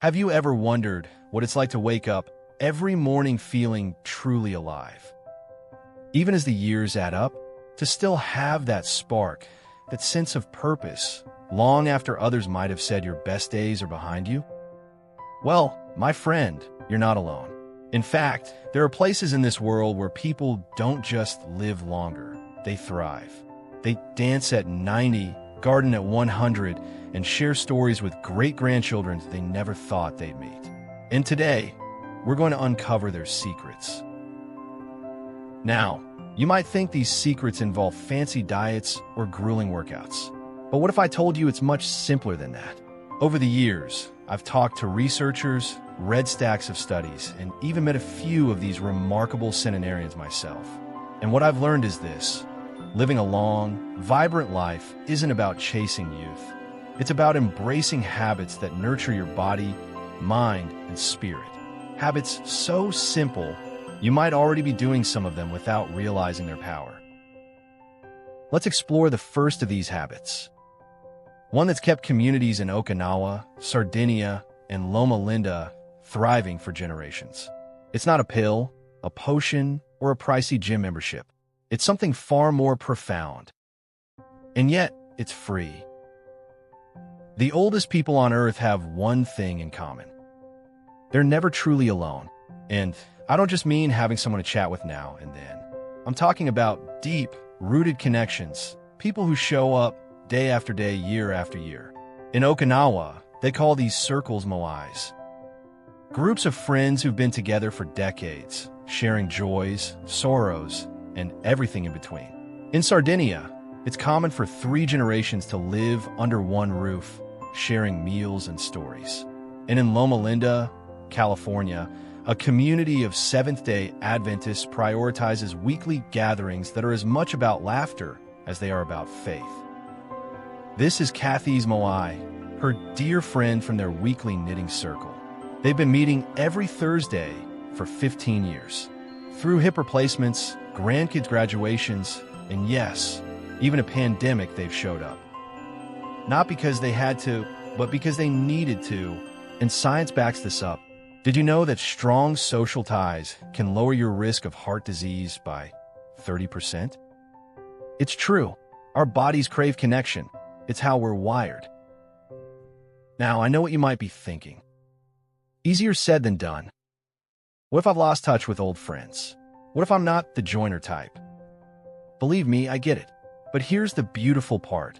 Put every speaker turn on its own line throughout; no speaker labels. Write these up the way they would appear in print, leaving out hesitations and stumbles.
Have you ever wondered what it's like to wake up every morning feeling truly alive? Even as the years add up, to still have that spark, that sense of purpose, long after others might have said your best days are behind you? Well, my friend, you're not alone. In fact, there are places in this world where people don't just live longer, they thrive. They dance at 90, garden at 100, and share stories with great-grandchildren they never thought they'd meet. And today, we're going to uncover their secrets. Now, you might think these secrets involve fancy diets or grueling workouts. But what if I told you it's much simpler than that? Over the years, I've talked to researchers, read stacks of studies, and even met a few of these remarkable centenarians myself. And what I've learned is this: living a long, vibrant life isn't about chasing youth. It's about embracing habits that nurture your body, mind, and spirit. Habits so simple, you might already be doing some of them without realizing their power. Let's explore the first of these habits. One that's kept communities in Okinawa, Sardinia, and Loma Linda thriving for generations. It's not a pill, a potion, or a pricey gym membership. It's something far more profound. And yet, it's free. The oldest people on Earth have one thing in common. They're never truly alone. And I don't just mean having someone to chat with now and then. I'm talking about deep, rooted connections, people who show up day after day, year after year. In Okinawa, they call these circles moais. Groups of friends who've been together for decades, sharing joys, sorrows, and everything in between. In Sardinia, it's common for 3 generations to live under one roof, sharing meals and stories. And in Loma Linda, California, a community of Seventh-day Adventists prioritizes weekly gatherings that are as much about laughter as they are about faith. This is Kathy's Moai, her dear friend from their weekly knitting circle. They've been meeting every Thursday for 15 years. Through hip replacements, grandkids' graduations, and yes, even a pandemic, they've showed up. Not because they had to, but because they needed to, and science backs this up. Did you know that strong social ties can lower your risk of heart disease by 30%? It's true. Our bodies crave connection. It's how we're wired. Now, I know what you might be thinking. Easier said than done. What if I've lost touch with old friends? What if I'm not the joiner type? Believe me, I get it. But here's the beautiful part.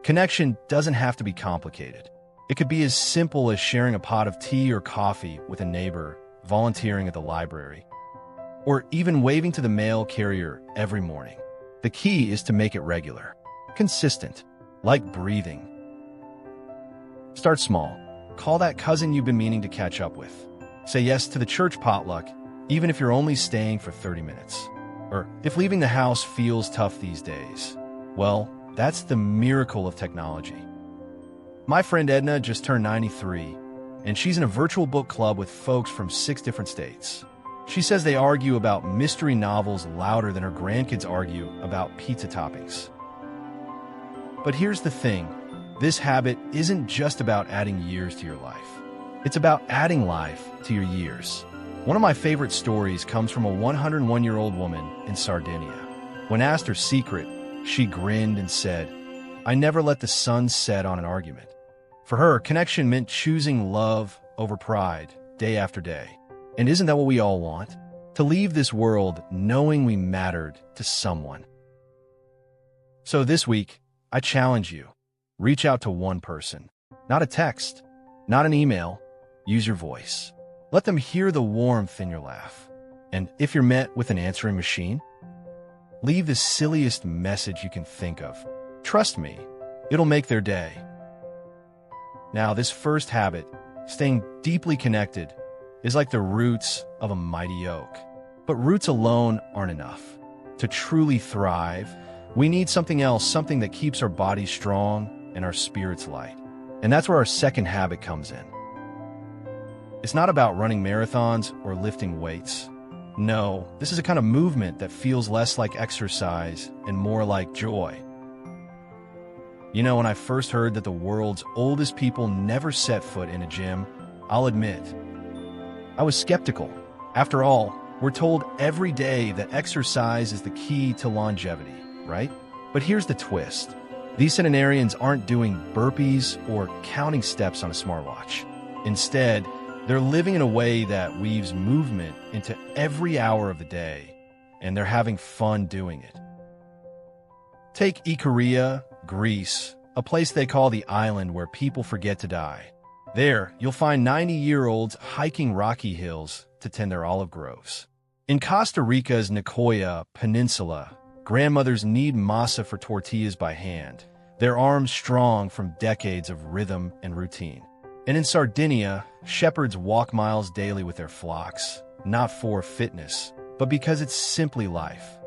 Connection doesn't have to be complicated. It could be as simple as sharing a pot of tea or coffee with a neighbor, volunteering at the library, or even waving to the mail carrier every morning. The key is to make it regular, consistent, like breathing. Start small. Call that cousin you've been meaning to catch up with. Say yes to the church potluck, even if you're only staying for 30 minutes. Or if leaving the house feels tough these days, well, that's the miracle of technology. My friend Edna just turned 93, and she's in a virtual book club with folks from 6 different states. She says they argue about mystery novels louder than her grandkids argue about pizza toppings. But here's the thing. This habit isn't just about adding years to your life. It's about adding life to your years. One of my favorite stories comes from a 101-year-old woman in Sardinia. When asked her secret, she grinned and said, "I never let the sun set on an argument." For her, connection meant choosing love over pride day after day. And isn't that what we all want? To leave this world knowing we mattered to someone. So this week, I challenge you. Reach out to one person. Not a text, not an email. Use your voice. Let them hear the warmth in your laugh. And if you're met with an answering machine, leave the silliest message you can think of. Trust me, it'll make their day. Now, this first habit, staying deeply connected, is like the roots of a mighty oak. But roots alone aren't enough. To truly thrive, we need something else, something that keeps our bodies strong and our spirits light. And that's where our second habit comes in. It's not about running marathons or lifting weights. No, this is a kind of movement that feels less like exercise and more like joy. You know, when I first heard that the world's oldest people never set foot in a gym, I'll admit, I was skeptical. After all, we're told every day that exercise is the key to longevity, right? But here's the twist. These centenarians aren't doing burpees or counting steps on a smartwatch. Instead, they're living in a way that weaves movement into every hour of the day, and they're having fun doing it. Take Ikaria, Greece, a place they call the island where people forget to die. There, you'll find 90-year-olds hiking rocky hills to tend their olive groves. In Costa Rica's Nicoya Peninsula, grandmothers knead masa for tortillas by hand, their arms strong from decades of rhythm and routine. And in Sardinia, shepherds walk miles daily with their flocks, not for fitness, but because it's simply life.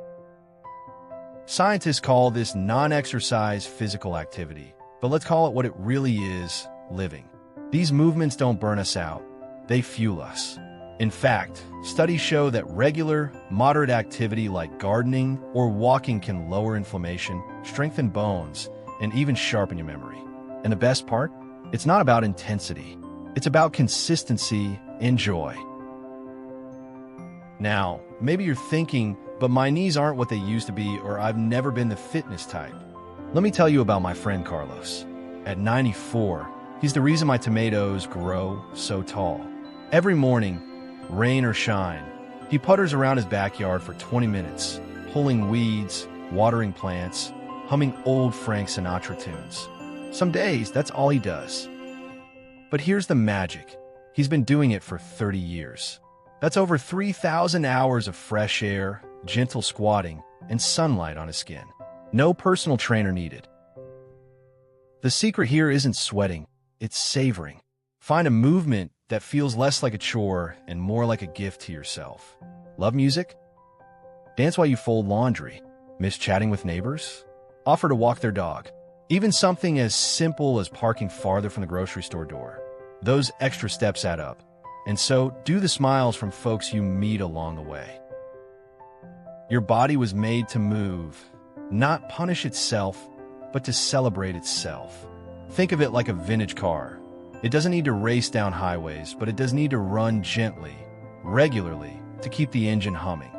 Scientists call this non-exercise physical activity, but let's call it what it really is, living. These movements don't burn us out, they fuel us. In fact, studies show that regular, moderate activity like gardening or walking can lower inflammation, strengthen bones, and even sharpen your memory. And the best part? It's not about intensity. It's about consistency and joy. Now, maybe you're thinking, but my knees aren't what they used to be, or I've never been the fitness type. Let me tell you about my friend Carlos. At 94, he's the reason my tomatoes grow so tall. Every morning, rain or shine, he putters around his backyard for 20 minutes, pulling weeds, watering plants, humming old Frank Sinatra tunes. Some days, that's all he does. But here's the magic. He's been doing it for 30 years. That's over 3,000 hours of fresh air, gentle squatting, and sunlight on his skin. No personal trainer needed. The secret here isn't sweating, it's savoring. Find a movement that feels less like a chore and more like a gift to yourself. Love music? Dance while you fold laundry. Miss chatting with neighbors? Offer to walk their dog. Even something as simple as parking farther from the grocery store door. Those extra steps add up. And so, do the smiles from folks you meet along the way. Your body was made to move, not punish itself, but to celebrate itself. Think of it like a vintage car. It doesn't need to race down highways, but it does need to run gently, regularly, to keep the engine humming.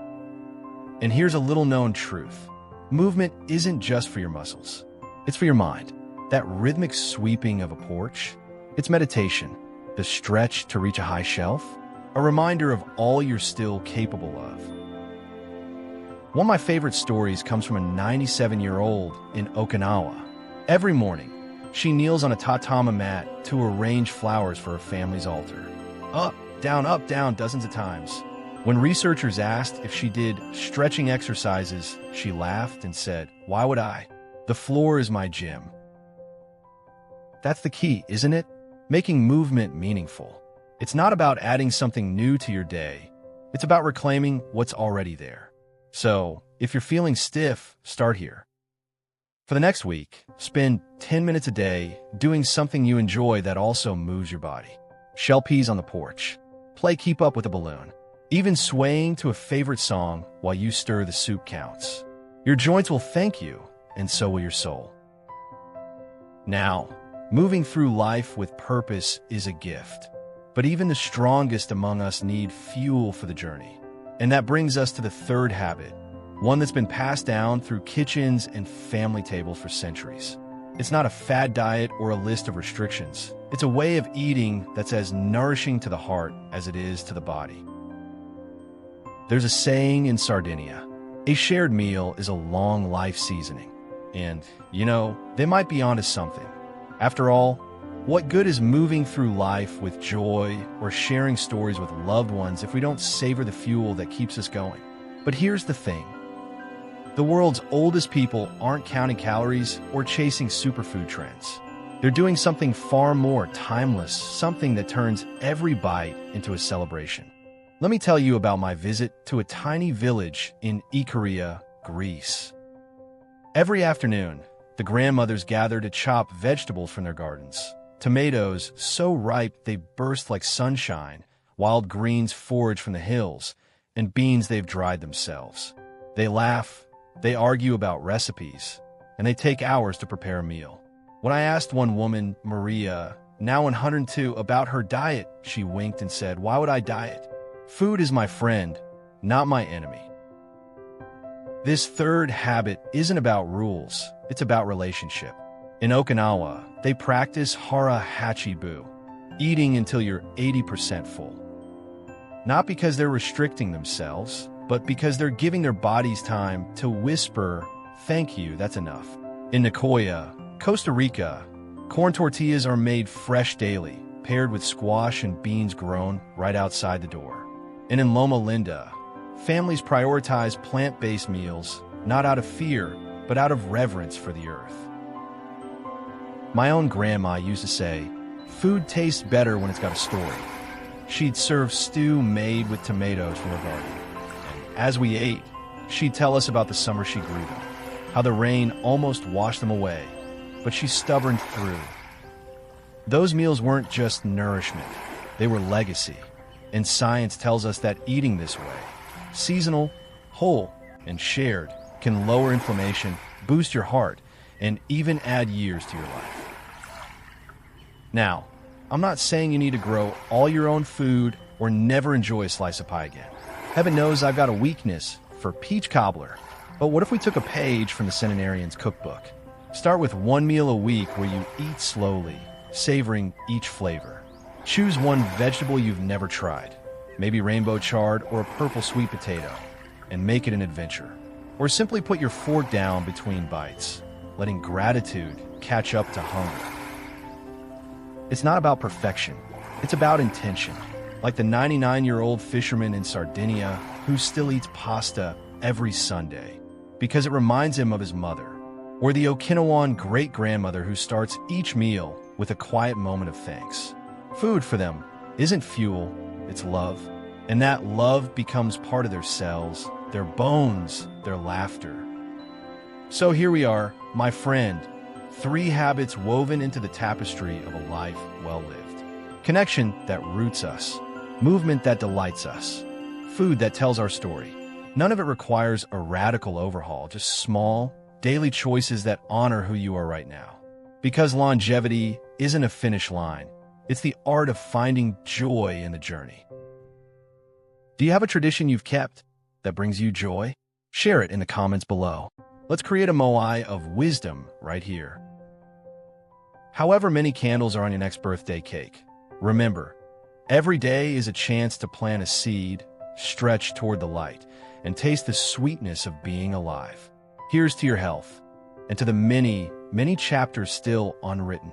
And here's a little-known truth. Movement isn't just for your muscles. It's for your mind. That rhythmic sweeping of a porch, it's meditation. The stretch to reach a high shelf, a reminder of all you're still capable of. One of my favorite stories comes from a 97-year-old in Okinawa. Every morning, she kneels on a tatami mat to arrange flowers for her family's altar. Up, down, dozens of times. When researchers asked if she did stretching exercises, she laughed and said, "Why would I? The floor is my gym." That's the key, isn't it? Making movement meaningful. It's not about adding something new to your day. It's about reclaiming what's already there. So, if you're feeling stiff, start here. For the next week, spend 10 minutes a day doing something you enjoy that also moves your body. Shell peas on the porch. Play keep up with a balloon. Even swaying to a favorite song while you stir the soup counts. Your joints will thank you, and so will your soul. Now, moving through life with purpose is a gift. But even the strongest among us need fuel for the journey. And that brings us to the third habit, one that's been passed down through kitchens and family tables for centuries. It's not a fad diet or a list of restrictions. It's a way of eating that's as nourishing to the heart as it is to the body. There's a saying in Sardinia, a shared meal is a long life seasoning. And, they might be onto something. After all, what good is moving through life with joy or sharing stories with loved ones if we don't savor the fuel that keeps us going? But here's the thing. The world's oldest people aren't counting calories or chasing superfood trends. They're doing something far more timeless, something that turns every bite into a celebration. Let me tell you about my visit to a tiny village in Ikaria, Greece. Every afternoon, the grandmothers gather to chop vegetables from their gardens. Tomatoes so ripe they burst like sunshine, wild greens forage from the hills, and beans they've dried themselves. They laugh, they argue about recipes, and they take hours to prepare a meal. When I asked one woman, Maria, Now 102, about her diet, she winked and said, "Why would I diet? Food is my friend, not my enemy." This third habit isn't about rules, it's about relationship. In Okinawa, they practice hara hachibu, eating until you're 80% full. Not because they're restricting themselves, but because they're giving their bodies time to whisper, "Thank you, that's enough." In Nicoya, Costa Rica, corn tortillas are made fresh daily, paired with squash and beans grown right outside the door. And in Loma Linda, families prioritize plant-based meals, not out of fear, but out of reverence for the earth. My own grandma used to say, "Food tastes better when it's got a story." She'd serve stew made with tomatoes from her garden. And as we ate, she'd tell us about the summer she grew them, how the rain almost washed them away, but she stubborned through. Those meals weren't just nourishment, they were legacy. And science tells us that eating this way, seasonal, whole, and shared, can lower inflammation, boost your heart, and even add years to your life. Now, I'm not saying you need to grow all your own food or never enjoy a slice of pie again. Heaven knows I've got a weakness for peach cobbler. But what if we took a page from the centenarians' cookbook? Start with one meal a week where you eat slowly, savoring each flavor. Choose one vegetable you've never tried, maybe rainbow chard or a purple sweet potato, and make it an adventure. Or simply put your fork down between bites, letting gratitude catch up to hunger. It's not about perfection, it's about intention. Like the 99-year-old fisherman in Sardinia who still eats pasta every Sunday because it reminds him of his mother. Or the Okinawan great-grandmother who starts each meal with a quiet moment of thanks. Food for them isn't fuel, it's love. And that love becomes part of their cells, their bones, their laughter. So here we are, my friend. 3 habits woven into the tapestry of a life well lived. Connection that roots us. Movement that delights us. Food that tells our story. None of it requires a radical overhaul, just small, daily choices that honor who you are right now. Because longevity isn't a finish line. It's the art of finding joy in the journey. Do you have a tradition you've kept that brings you joy? Share it in the comments below. Let's create a moai of wisdom right here. However many candles are on your next birthday cake, remember, every day is a chance to plant a seed, stretch toward the light, and taste the sweetness of being alive. Here's to your health, and to the many, many chapters still unwritten.